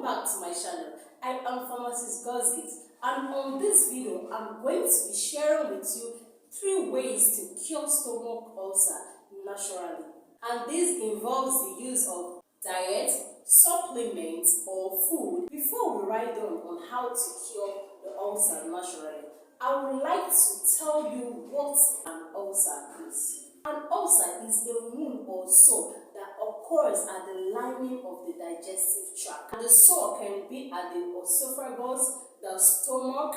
back to my channel. I am Pharmacist Gosgit, and on this video I'm going to be sharing with you 3 ways to cure stomach ulcer naturally, and this involves the use of diet, supplements or food. Before we ride on how to cure the ulcer naturally, I would like to tell you what an ulcer is. An ulcer is a wound or sore that occurs at the lining of the digestive tract. And the sore can be at the osophagus, the stomach,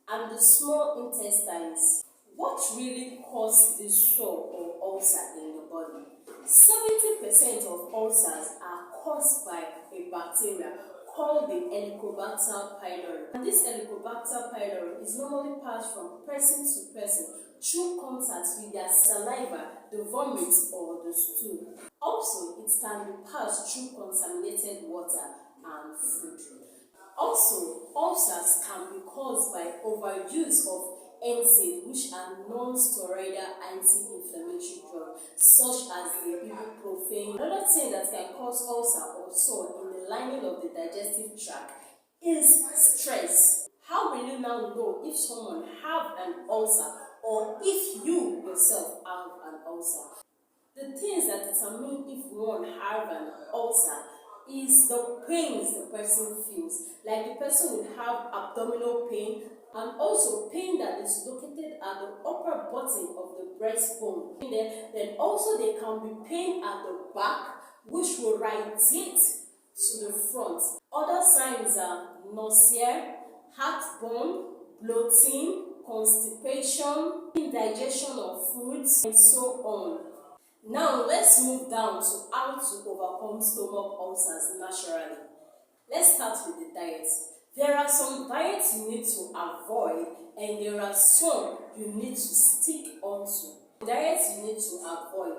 and the small intestines. What really causes this sore or ulcer in the body? 70% of ulcers are caused by a bacteria called the helicobacter pylori. And this helicobacter pylori is normally passed from person to person through contact with their saliva, the vomit, or the stool. Also, it can be passed through contaminated water and food. Also, ulcers can be caused by overuse of NSAIDS, which are non-steroidal anti-inflammatory drugs, such as the ibuprofen. Another thing that can cause ulcer or sore in the lining of the digestive tract is stress. How will you now know if someone have an ulcer or if you yourself have an ulcer? The things that determine if one have an ulcer is the pains the person feels. Like the person will have abdominal pain and also pain that is located at the upper bottom of the breastbone. Then also there can be pain at the back, which will radiate to the front. Other signs are nausea, heartburn, bloating, constipation, indigestion of foods, and so on. Now let's move down to how to overcome stomach ulcers naturally. Let's start with the diet. There are some diets you need to avoid and there are some you need to stick onto. Diets you need to avoid.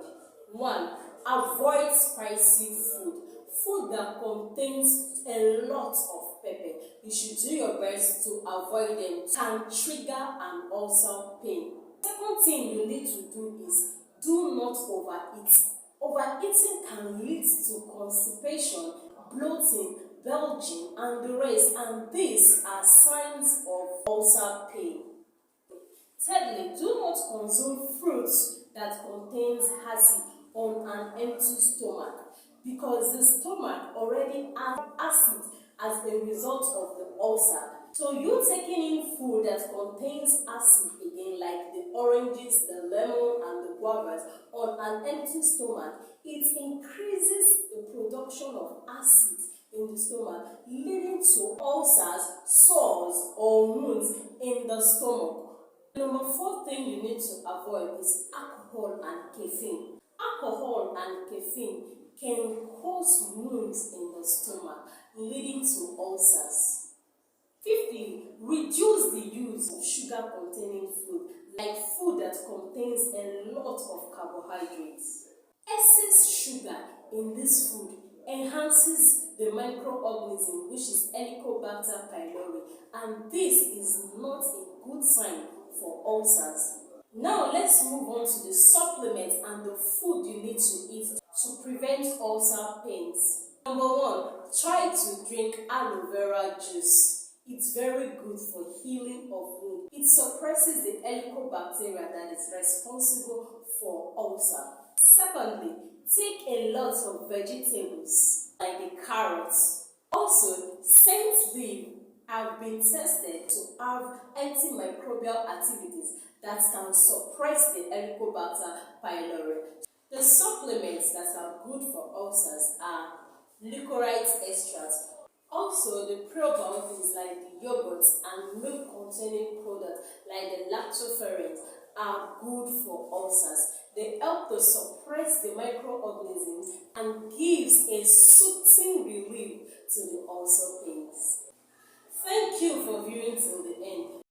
1. Avoid spicy food. Food that contains a lot of pepper. You should do your best to avoid them. Can trigger an ulcer pain. Second thing you need to do is do not overeat. Overeating can lead to constipation, bloating, belching, and the rest, and these are signs of ulcer pain. Thirdly, do not consume fruits that contains acid on an empty stomach, because the stomach already has acid as a result of the ulcer. So you taking in food that contains acid again, like the oranges, the lemon, and the guavas on an empty stomach, it increases the production of acid in the stomach, leading to ulcers, sores, or wounds in the stomach. Number 4 thing you need to avoid is alcohol and caffeine. Alcohol and caffeine can cause wounds in the stomach, leading to ulcers. 5th, reduce the use of sugar-containing food, like food that contains a lot of carbohydrates. Excess sugar in this food enhances the microorganism, which is helicobacter pylori, and this is not a good sign for ulcers. Now let's move on to the supplements and the food you need to eat to prevent ulcer pains. Number 1, try to drink aloe vera juice. It's very good for healing of wounds. It suppresses the helicobacteria that is responsible for ulcer. Secondly, take a lot of vegetables like the carrots. Also, scent leaf have been tested to have antimicrobial activities that can suppress the helicobacter pylori. The supplements that are good for ulcers are licorice extract. Also, the probiotics like the yogurt and milk-containing products like the lactoferrins are good for ulcers. They help to suppress the microorganisms and gives a soothing relief to the ulcer pains. Thank you for viewing till the end.